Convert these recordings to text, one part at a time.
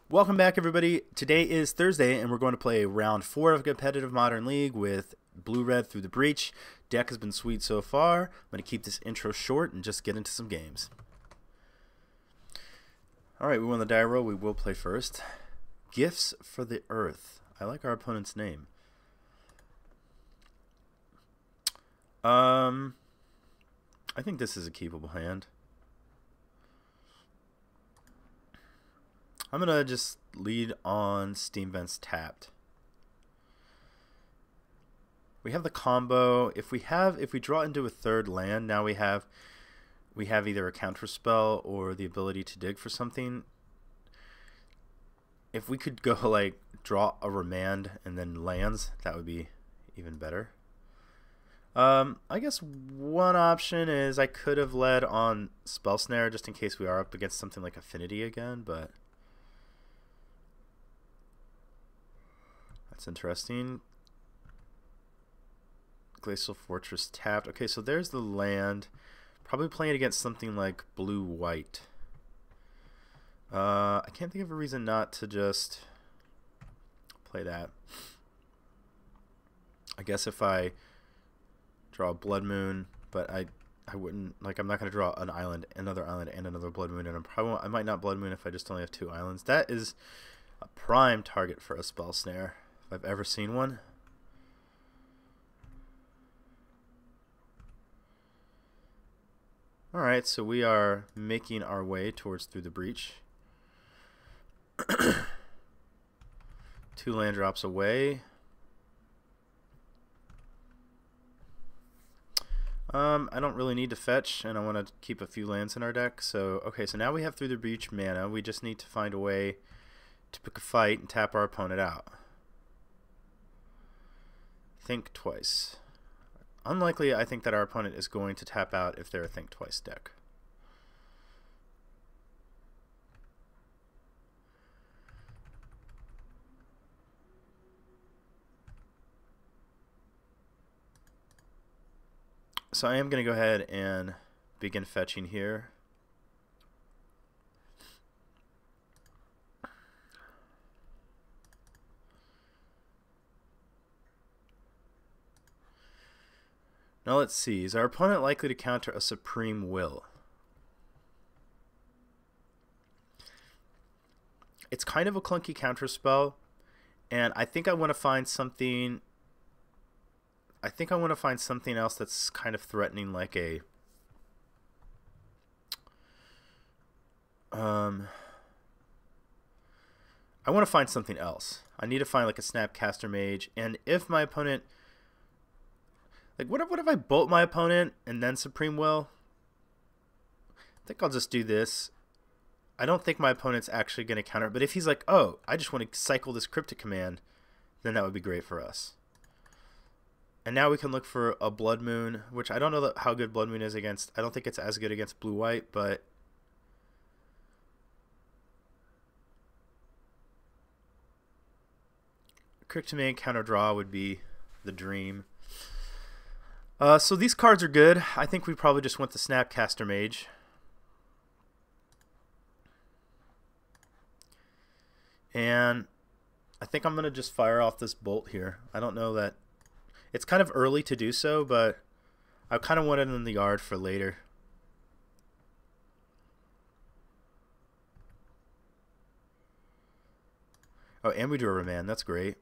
Welcome back, everybody. Today is Thursday, and we're going to play round 4 of competitive Modern League with Blue-Red through the breach. Deck has been sweet so far. I'm going to keep this intro short and just get into some games. Alright, we won the die roll. We will play first. Gifts for the Earth. I like our opponent's name. I think this is a keepable hand. I'm gonna just lead on Steam Vents tapped. We have the combo. If we draw into a third land, now we have either a counter spell or the ability to dig for something. If we could go like draw a remand and then lands, that would be even better. I guess one option is I could have led on Spell Snare just in case we are up against something like Affinity again, but that's interesting. Glacial Fortress tapped. Okay, so there's the land. Probably playing against something like blue-white. I can't think of a reason not to just play that. I guess if I draw a Blood Moon, but I wouldn't, like, I'm not going to draw an island, another island, and another Blood Moon, and I might not Blood Moon if I just only have 2 islands. That is a prime target for a Spell Snare, if I've ever seen one. Alright, so we are making our way towards Through the Breach. 2 land drops away. I don't really need to fetch, and I want to keep a few lands in our deck. So, okay, so now we have Through the Breach mana. We just need to find a way to pick a fight and tap our opponent out. Think twice. Unlikely, I think, that our opponent is going to tap out if they're a Think Twice deck. So I am going to go ahead and begin fetching here. Now let's see, is our opponent likely to counter a Supreme Will? It's kind of a clunky counter spell, and I think I want to find something. I think I want to find something else that's kind of threatening, like a I want to find something else. I need to find like a Snapcaster Mage, and if my opponent, like, what if I bolt my opponent and then Supreme Will? I think I'll just do this. I don't think my opponent's actually going to counter, but if he's like, oh, I just want to cycle this Cryptic Command, then that would be great for us. And now we can look for a Blood Moon, which I don't know how good Blood Moon is against. I don't think it's as good against blue-white, but Cryptic Command counter draw would be the dream. So these cards are good. I think we probably just went the Snapcaster Mage. And I think I'm going to just fire off this bolt here. I don't know that it's kind of early to do so, but I kind of want it in the yard for later. Oh, and we drew a remand. That's great.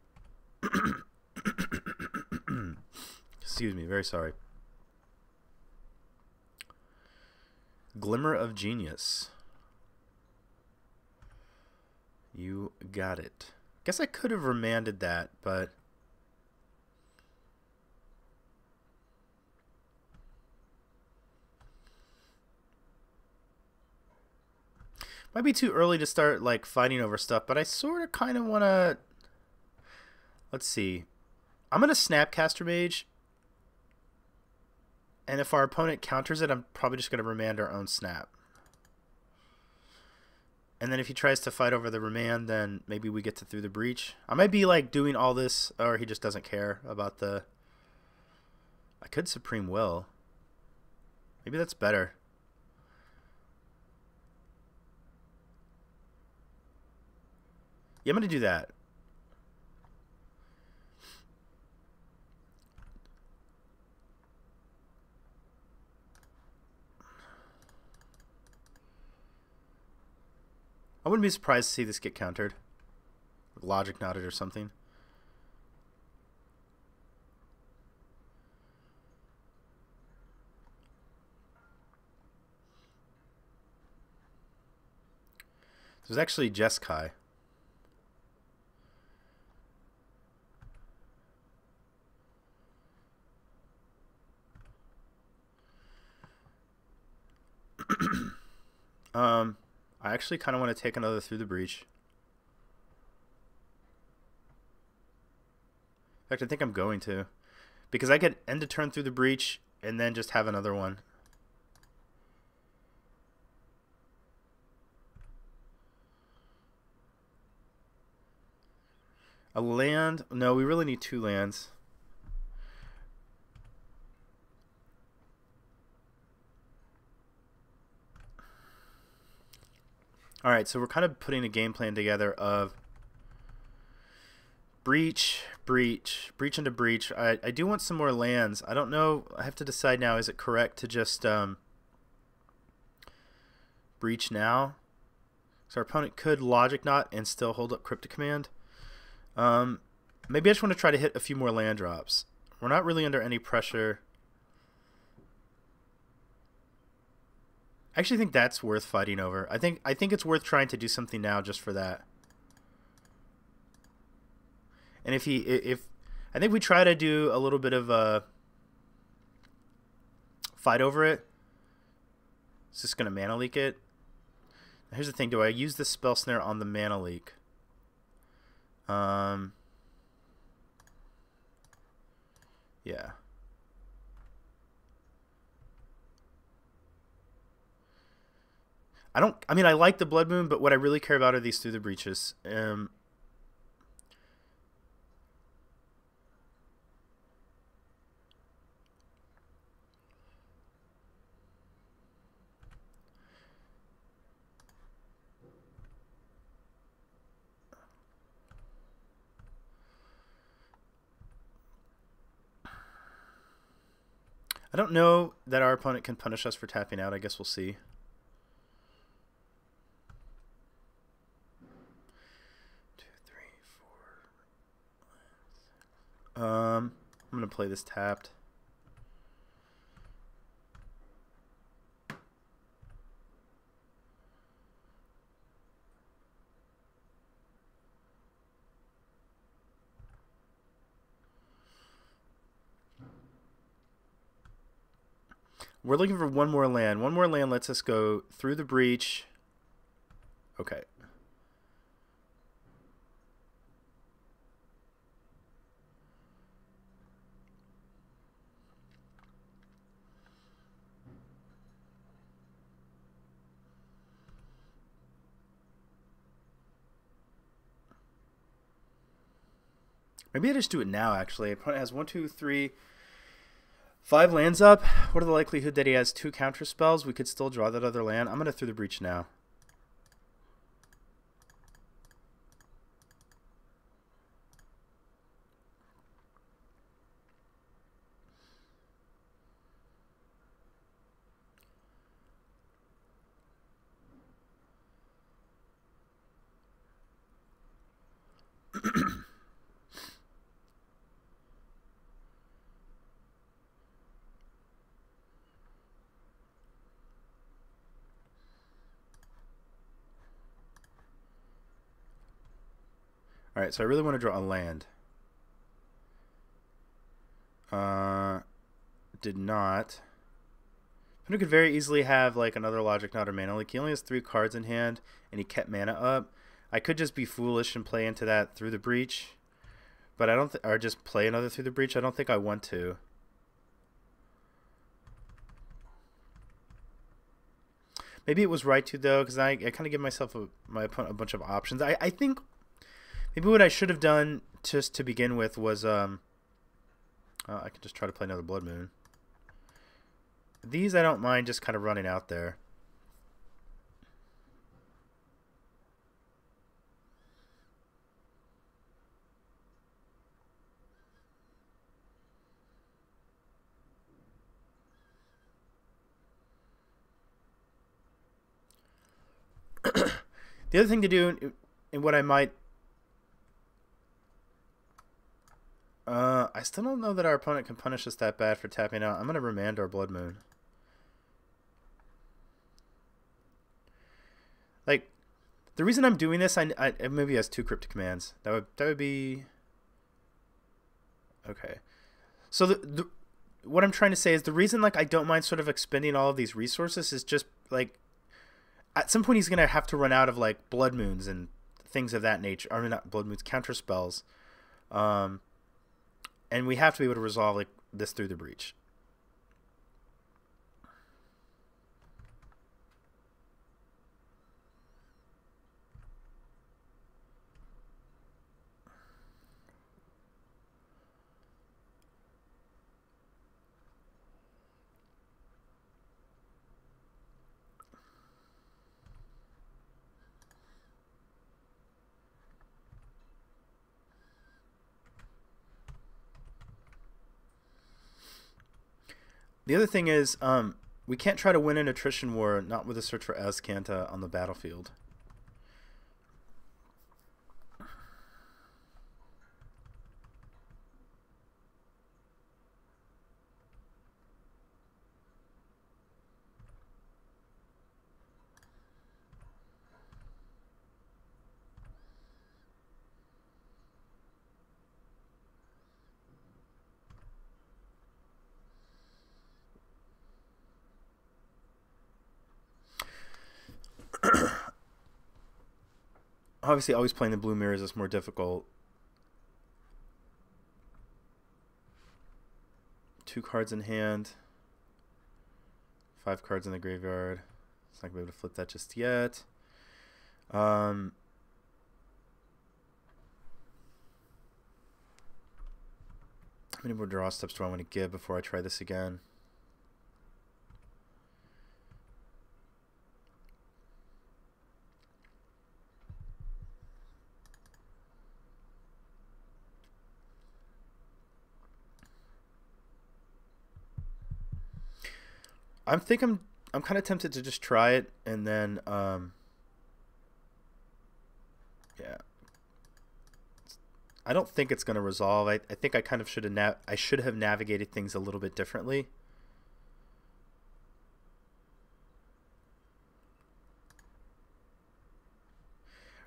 Excuse me, very sorry. Glimmer of Genius. You got it. Guess I could have remanded that, but might be too early to start like fighting over stuff, but I sort of kind of want to. Let's see. I'm going to Snapcaster Mage. And if our opponent counters it, I'm probably just going to remand our own snap. And then if he tries to fight over the remand, then maybe we get to Through the Breach. I might be like doing all this, or he just doesn't care about the. I could Supreme Will. Maybe that's better. Yeah, I'm going to do that. I wouldn't be surprised to see this get countered. Logic knotted or something. This was actually Jeskai. I actually kind of want to take another Through the Breach. In fact, I think I'm going to. Because I could end a turn Through the Breach and then just have another one. A land? No, we really need 2 lands. Alright, so we're kind of putting a game plan together of breach, breach, breach into breach. I do want some more lands. I don't know. I have to decide now. Is it correct to just breach now? So our opponent could Logic Knot and still hold up Cryptic Command. Maybe I just want to try to hit a few more land drops. We're not really under any pressure. I actually think that's worth fighting over. I think it's worth trying to do something now just for that. And if I think we try to do a little bit of a fight over it. It's just gonna mana leak it. Now here's the thing: do I use the spell snare on the mana leak? Yeah. I mean, I like the Blood Moon, but what I really care about are these Through the Breaches. I don't know that our opponent can punish us for tapping out. I guess we'll see. I'm going to play this tapped. We're looking for one more land. One more land lets us go Through the Breach. Okay. Maybe I just do it now, actually. Opponent has 1, 2, 3, 5 lands up. What are the likelihood that he has 2 counter spells? We could still draw that other land. I'm going to Through the Breach now. Alright, so I really want to draw a land. Did not. But he could very easily have like another Logic Knot or Mana Leak. He only has 3 cards in hand, and he kept mana up. I could just be foolish and play into that Through the Breach, but I don't. Or just play another Through the Breach. I don't think I want to. Maybe it was right to though, because I kind of give myself my opponent a bunch of options. I think maybe what I should have done just to begin with was I could just try to play another Blood Moon. These I don't mind just kind of running out there. The other thing to do, and what I might... I still don't know that our opponent can punish us that bad for tapping out. I'm going to remand our Blood Moon. Like, the reason I'm doing this, I maybe has 2 Cryptic Commands. That would be... Okay. So what I'm trying to say is the reason like I don't mind sort of expending all of these resources is just like at some point he's gonna have to run out of like Blood Moons and things of that nature. I mean, not Blood Moons, counter spells, and we have to be able to resolve like this through the breach. The other thing is, we can't try to win an attrition war not with a search for Azcanta on the battlefield. Obviously, always playing the blue mirrors is more difficult. 2 cards in hand. 5 cards in the graveyard. It's not going to be able to flip that just yet. How many more draw steps do I want to give before I try this again? I'm kind of tempted to just try it and then yeah. I don't think it's going to resolve. I think I kind of should have navigated things a little bit differently.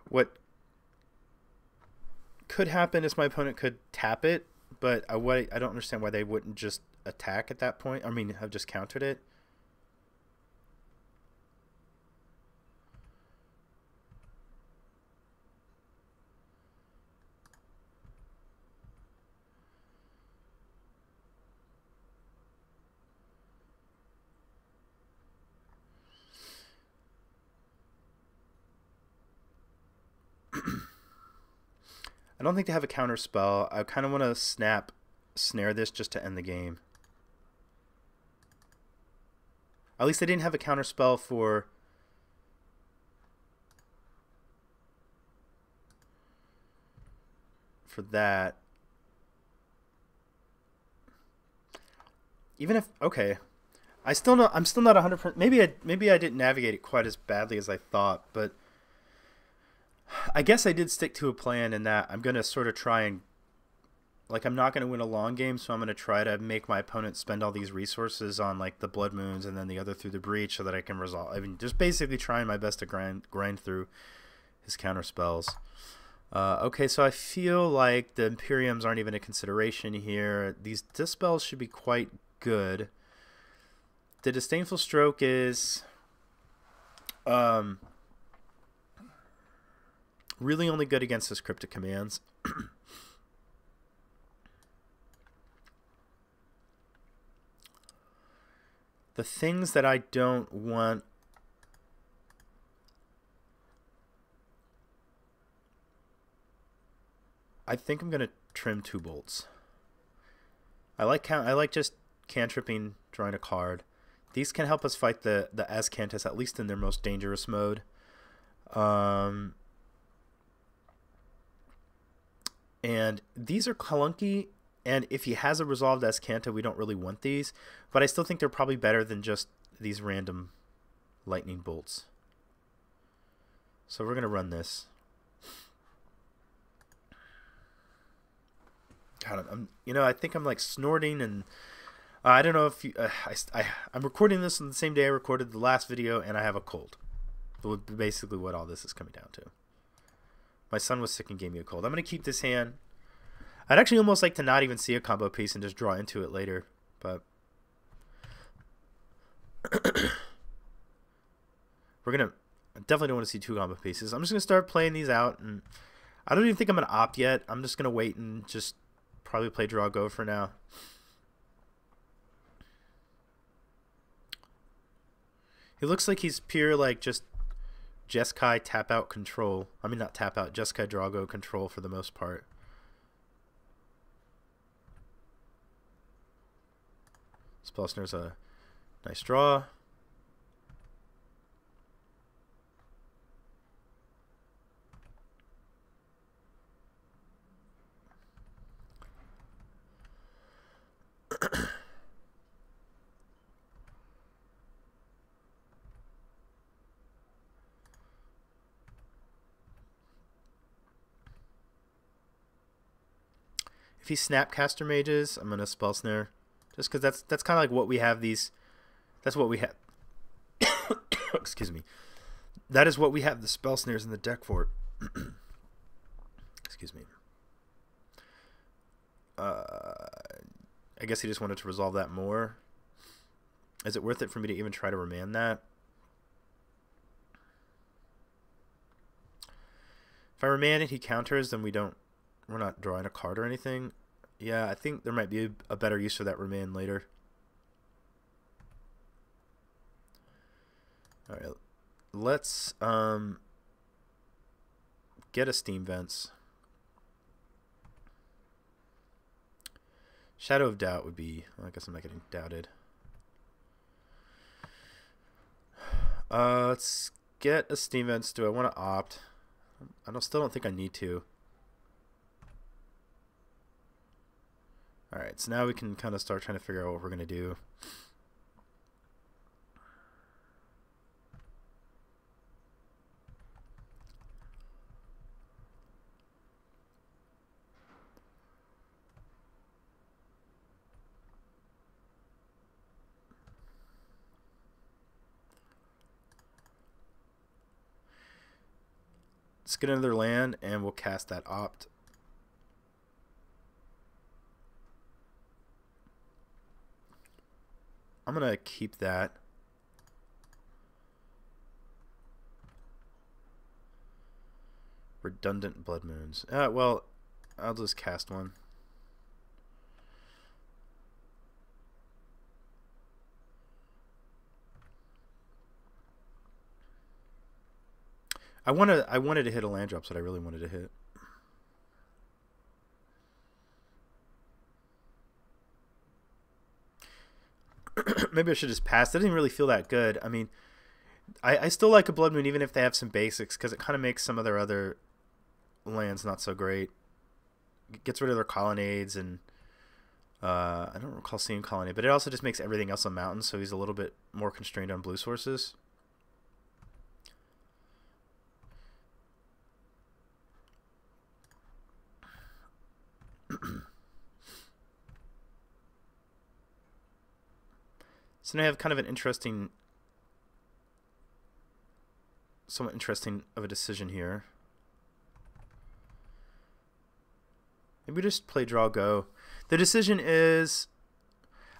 What could happen is my opponent could tap it, but I don't understand why they wouldn't just attack at that point. I mean, have just countered it. I don't think they have a counter spell. I kind of want to snare this just to end the game. At least they didn't have a counter spell for that. Even if okay, I'm still not 100%. Maybe I didn't navigate it quite as badly as I thought, but I guess I did stick to a plan in that I'm going to sort of try and, like, I'm not going to win a long game, so I'm going to try to make my opponent spend all these resources on, like, the Blood Moons and then the other through the breach so that I can resolve. I mean, just basically trying my best to grind through his counter spells. Okay, so I feel like the Imperiums aren't even a consideration here. These Dispels should be quite good. The Disdainful Stroke is... really only good against his Cryptic Commands. The things that I don't want... I think I'm going to trim 2 bolts. I like just cantripping, drawing a card. These can help us fight the Azcantas, at least in their most dangerous mode. And these are clunky, and if he has a resolved Azcanta, we don't really want these. But I still think they're probably better than just these random lightning bolts. So we're going to run this. God, I think I'm like snorting, and I don't know if you, I'm recording this on the same day I recorded the last video, and I have a cold. Basically what all this is coming down to. My son was sick and gave me a cold. I'm going to keep this hand. I'd actually almost like to not even see a combo piece and just draw into it later, but I definitely don't want to see 2 combo pieces. I'm just going to start playing these out, and I don't even think I'm going to opt yet. I'm just going to wait and just probably play draw go for now. He looks like he's pure like just Jeskai tap out control. I mean not tap out, Jeskai draw go control for the most part. Spellsnare's a nice draw. If he Snapcaster Mages, I'm gonna Spell Snare, just because that's kind of like what we have these. That's what we have. Excuse me. That is what we have the Spell Snares in the deck for. Excuse me. I guess he just wanted to resolve that more. Is it worth it for me to even try to remand that? If I remand it, he counters, then we're not drawing a card or anything. Yeah, I think there might be a better use for that remand later. All right, let's get a Steam Vents. Shadow of Doubt would be, well, I guess I'm not getting doubted. Let's get a Steam Vents. Do I want to opt? Still don't think I need to. Alright, so now we can kind of start trying to figure out what we're going to do. Let's get another land, and we'll cast that opt. I'm going to keep that. Redundant Blood Moons. Well, I'll just cast one. I wanted to hit a land drop, so I really wanted to hit. Maybe I should just pass. It didn't really feel that good. I mean, I still like a Blood Moon even if they have some basics, because it kind of makes some of their other lands not so great. It gets rid of their colonnades, and I don't recall seeing colonnade, but it also just makes everything else a mountain, so he's a little bit more constrained on blue sources. So now I have kind of an somewhat interesting of a decision here. Maybe we just play draw go. The decision is,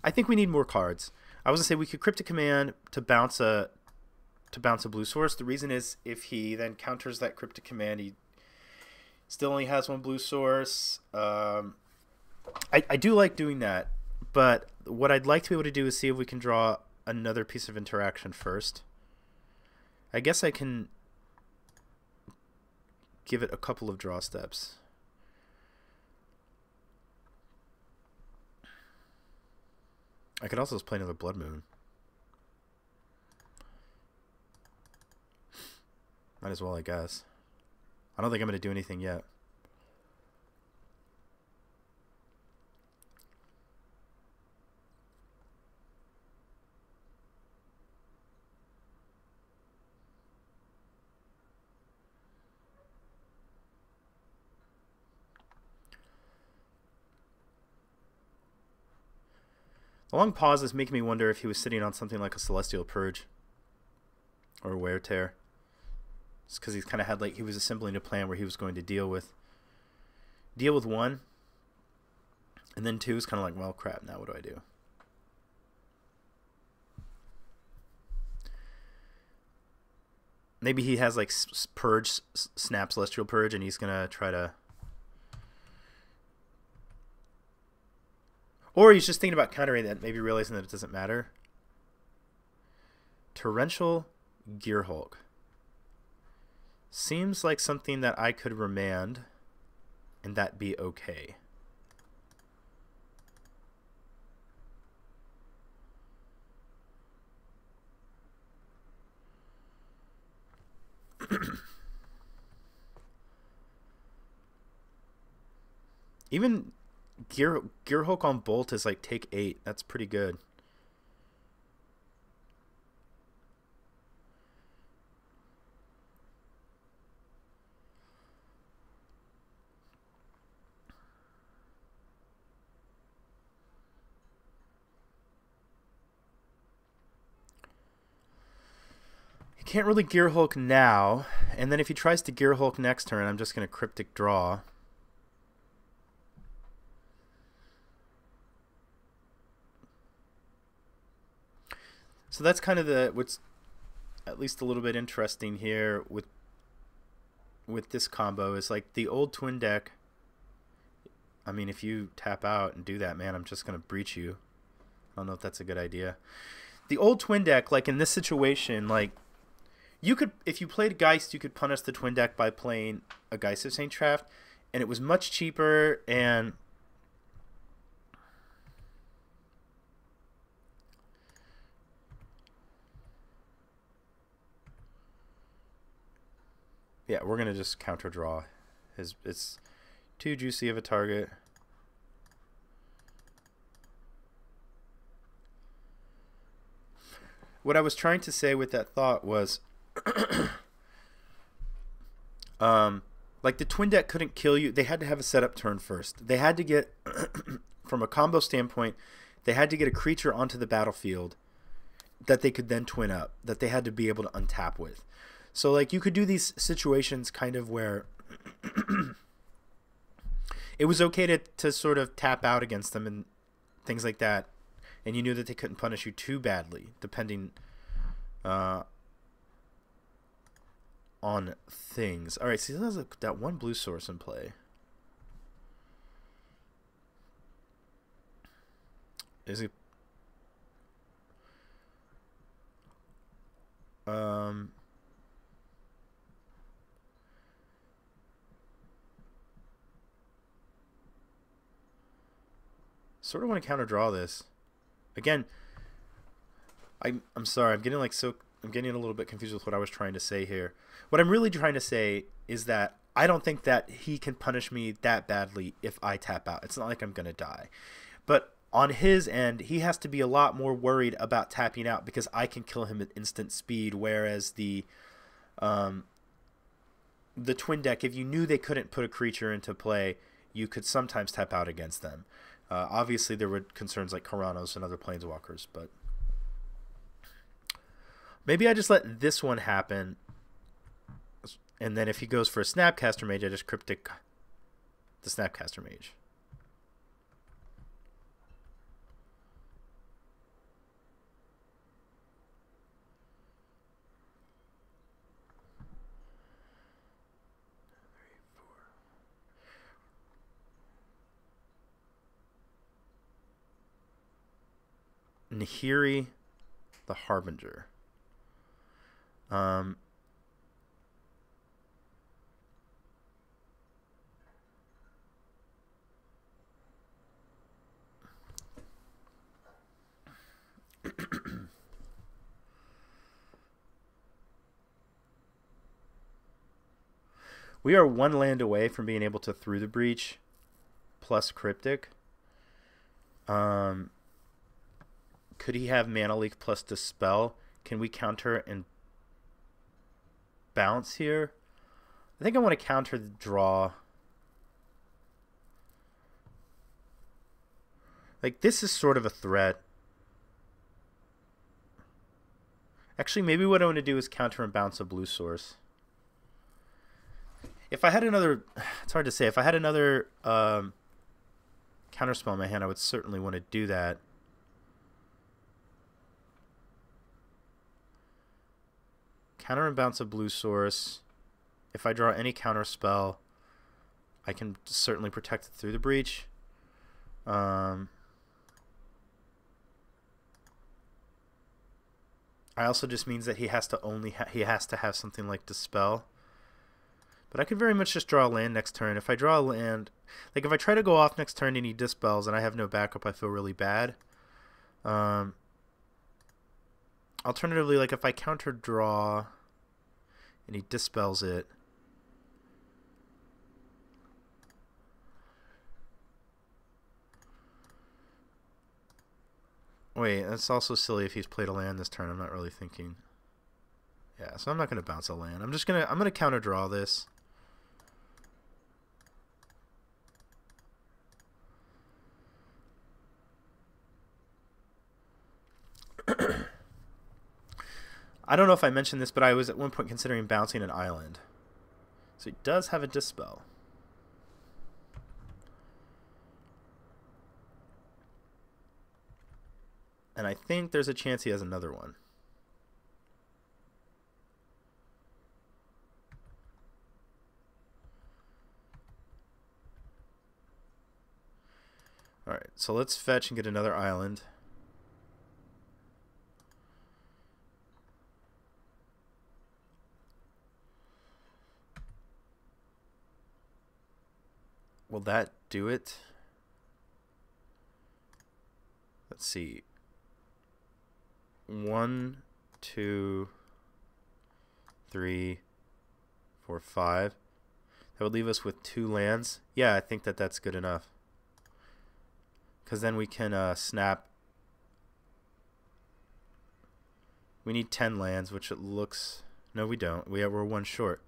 I think we need more cards. I was gonna say we could Cryptic Command to bounce a blue source. The reason is if he then counters that Cryptic Command, he still only has one blue source. I do like doing that, but what I'd like to be able to do is see if we can draw another piece of interaction first. I guess I can give it a couple of draw steps. I could also just play another Blood Moon. Might as well, I guess. I don't think I'm going to do anything yet. The long pause is making me wonder if he was sitting on something like a Celestial Purge or a Wear Tear. Just because he's kind of had like, he was assembling a plan where he was going to deal with 1, and then 2 is kind of like, well, crap, now what do I do? Maybe he has like Purge, Snap Celestial Purge, and he's going to try to... Or he's just thinking about countering that, maybe realizing that it doesn't matter. Torrential Gearhulk. Seems like something that I could remand, and that be okay. Even Gearhulk on Bolt is like take 8. That's pretty good. He can't really Gearhulk now, and then if he tries to Gearhulk next turn, I'm just going to Cryptic draw. So that's kind of what's at least a little bit interesting here with this combo is like the old twin deck. I mean, if you tap out and do that, man, I'm just going to breach you. I don't know if that's a good idea. The old twin deck, like in this situation, like you could, if you played Geist, you could punish the twin deck by playing a Geist of St. Traft, and it was much cheaper and yeah, we're gonna just counter draw. It's too juicy of a target. What I was trying to say with that thought was, like the twin deck couldn't kill you. They had to have a setup turn first. They had to get, from a combo standpoint, they had to get a creature onto the battlefield that they could then twin up, that they had to be able to untap with. So like you could do these situations kind of where it was okay to sort of tap out against them and things like that, and you knew that they couldn't punish you too badly, depending on things. All right, see, there's that one blue source in play. Is it? Sort of want to counter draw this. Again, I'm sorry. I'm getting a little bit confused with what I was trying to say here. What I'm really trying to say is that I don't think that he can punish me that badly if I tap out. It's not like I'm going to die. But on his end, he has to be a lot more worried about tapping out because I can kill him at instant speed, whereas the twin deck, if you knew they couldn't put a creature into play, you could sometimes tap out against them. Obviously, there were concerns like Karanos and other Planeswalkers, but maybe I just let this one happen, and then if he goes for a Snapcaster Mage, I just Cryptic the Snapcaster Mage. Nahiri the Harbinger. We are one land away from being able to Through the Breach plus Cryptic. Could he have Mana Leak plus Dispel? Can we counter and bounce here? I think I want to counter the draw. Like, this is sort of a threat. Actually, maybe what I want to do is counter and bounce a blue source. If I had another, it's hard to say. If I had another counterspell in my hand, I would certainly want to do that. Counter and bounce a blue source. If I draw any counterspell, I can certainly protect it through the breach. I also just means that he has to have something like Dispel. But I could very much just draw a land next turn. If I draw a land, like if I try to go off next turn and he dispels and I have no backup, I feel really bad. Alternatively, like if I counter draw and he dispels it, wait, that's also silly if he's played a land this turn. I'm not really thinking. Yeah, so I'm not going to bounce a land. I'm going to counter draw this. I don't know if I mentioned this, but I was at one point considering bouncing an island. So he does have a Dispel. And I think there's a chance he has another one. Alright, so let's fetch and get another island. Will that do it? Let's see. 1, 2, 3, 4, 5. That would leave us with 2 lands. Yeah, I think that that's good enough. Because then we can snap. We need 10 lands, which it looks... No, we don't. We're 1 short.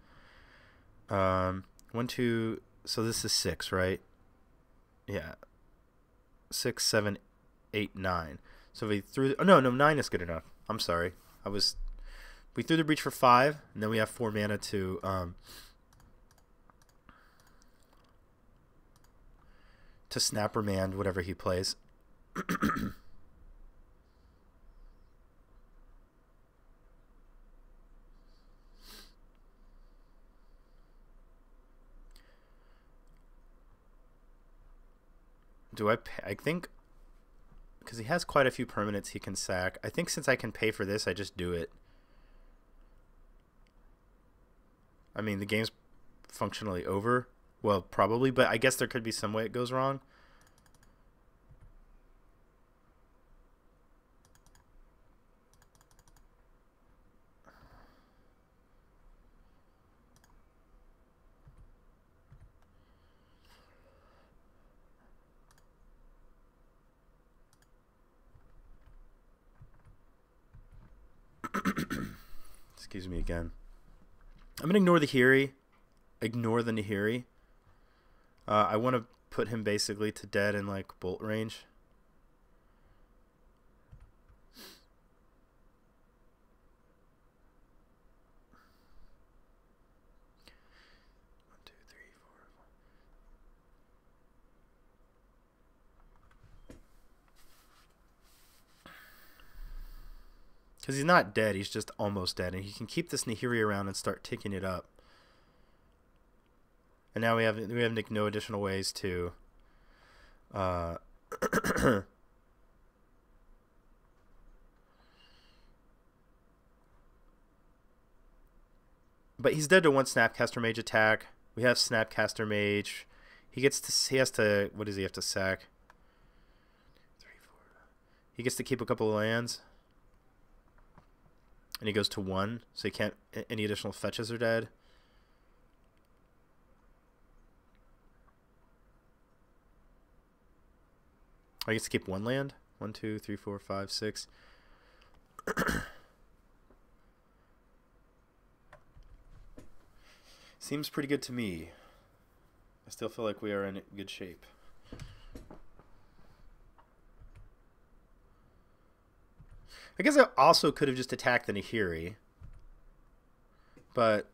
1, 2... So this is 6, right? Yeah. 6, 7, 8, 9. So we threw... Oh, no, 9 is good enough. I'm sorry. We threw the breach for 5, and then we have 4 mana to snap remand whatever he plays. Do I pay? I think because he has quite a few permanents he can sack. I think since I can pay for this, I just do it. I mean, the game's functionally over. Well, probably, but I guess there could be some way it goes wrong. Excuse me again. I'm gonna ignore the Hiri. Ignore the Nahiri. I want to put him basically to dead in like bolt range. Because he's not dead, he's just almost dead. And he can keep this Nahiri around and start ticking it up. And now we have no additional ways to... But he's dead to 1 Snapcaster Mage attack. We have Snapcaster Mage. He has to... What does he have to sack? 3, 4... He gets to keep a couple of lands. And he goes to 1, so he can't... Any additional fetches are dead. I gets to keep 1 land. 1, 2, 3, 4, 5, 6. Seems pretty good to me. I still feel like we are in good shape. I guess I also could have just attacked the Nahiri. But,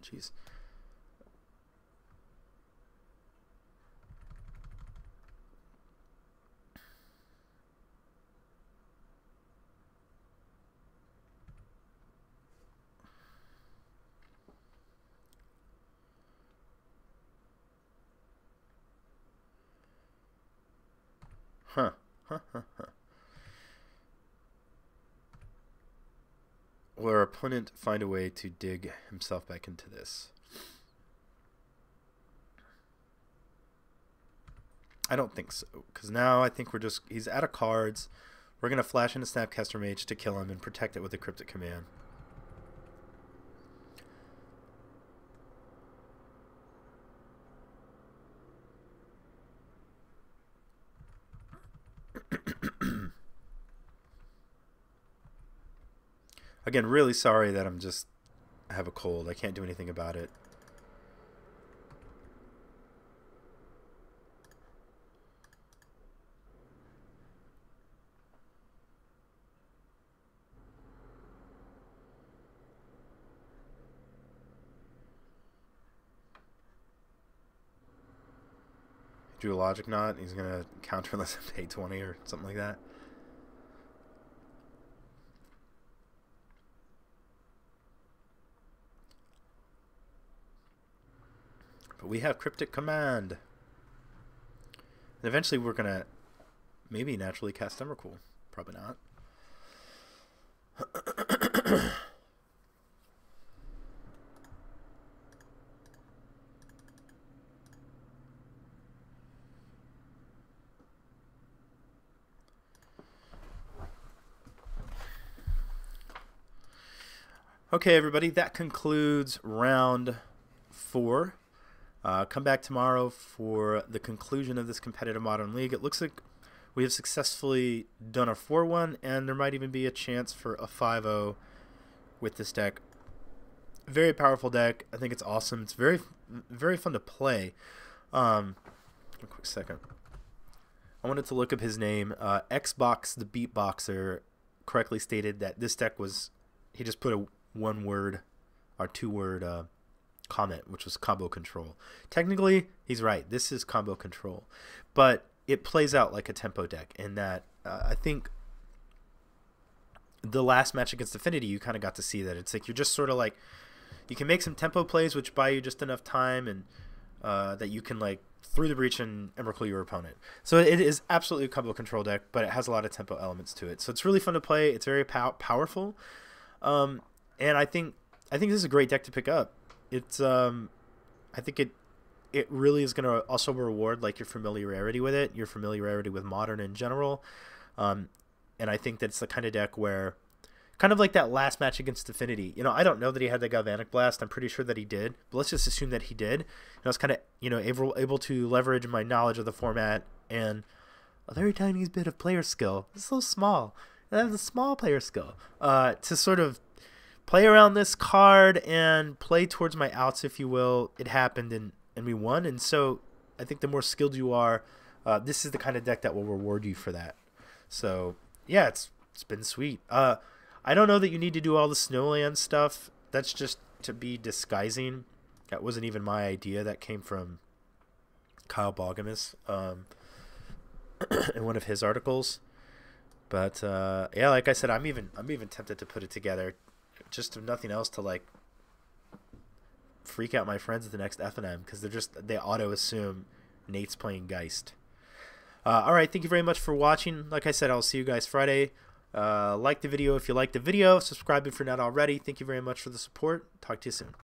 jeez. Huh. Will our opponent find a way to dig himself back into this? I don't think so, because now I think he's out of cards. We're going to flash into Snapcaster Mage to kill him and protect it with a Cryptic Command. Again, really sorry that I have a cold. I can't do anything about it. Drew a Logic Knot. He's going to counter unless I pay 20 or something like that. But we have Cryptic Command. And eventually we're going to maybe naturally cast Emrakul. Probably not. Okay, everybody, that concludes round 4. Come back tomorrow for the conclusion of this competitive Modern League. It looks like we have successfully done a 4-1, and there might even be a chance for a 5-0 with this deck. Very powerful deck. I think it's awesome. It's very, very fun to play. A quick second. I wanted to look up his name. Xbox the Beatboxer correctly stated that this deck was, he just put a 1-word or 2-word comment, which was combo control. Technically, he's right. This is combo control. But it plays out like a tempo deck in that I think the last match against Affinity, you kind of got to see that. It's like you're just sort of like, you can make some tempo plays which buy you just enough time and that you can like through the breach and Emrakul your opponent. So it is absolutely a combo control deck, but it has a lot of tempo elements to it. So it's really fun to play. It's very powerful. And I think this is a great deck to pick up. It's I think it really is going to also reward like your familiarity with it, your familiarity with Modern in general. And I think that's the kind of deck where, kind of like that last match against Affinity. You know, I don't know that he had the Galvanic Blast. I'm pretty sure that he did, but let's just assume that he did. And I was kind of, you know, able to leverage my knowledge of the format and a very tiny bit of player skill. It's so small. I have a small player skill to sort of play around this card and play towards my outs, if you will. It happened and we won. And so I think the more skilled you are, this is the kind of deck that will reward you for that. So yeah, it's been sweet. I don't know that you need to do all the Snowland stuff. That's just to be disguising. That wasn't even my idea. That came from Kyle Bogamus in one of his articles. But yeah, like I said, I'm even tempted to put it together. Just if nothing else, to like freak out my friends at the next F&M, because they auto assume Nate's playing Geist. All right, thank you very much for watching. Like I said, I'll see you guys Friday. Like the video if you liked the video. Subscribe if you're not already. Thank you very much for the support. Talk to you soon.